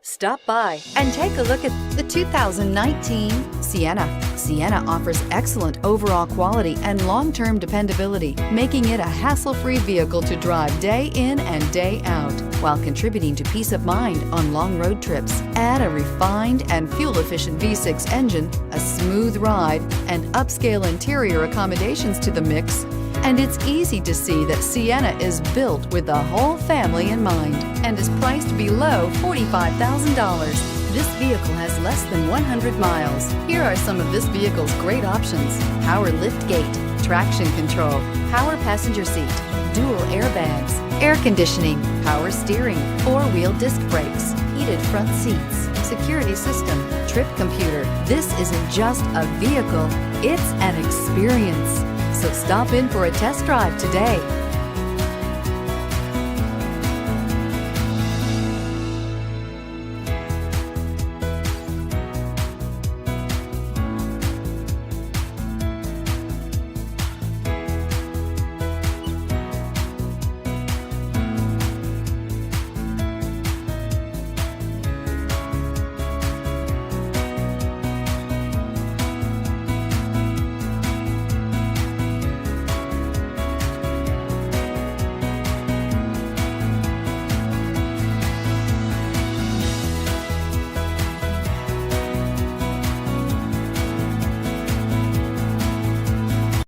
Stop by and take a look at the 2019 Sienna. Sienna offers excellent overall quality and long-term dependability, making it a hassle-free vehicle to drive day in and day out, while contributing to peace of mind on long road trips. Add a refined and fuel-efficient V6 engine, a smooth ride, and upscale interior accommodations to the mix, and it's easy to see that Sienna is built with the whole family in mind and is priced below $45,000. This vehicle has less than 100 miles. Here are some of this vehicle's great options: power lift gate, traction control, power passenger seat, dual airbags, air conditioning, power steering, four-wheel disc brakes, heated front seats, security system, trip computer. This isn't just a vehicle, it's an experience. So stop in for a test drive today.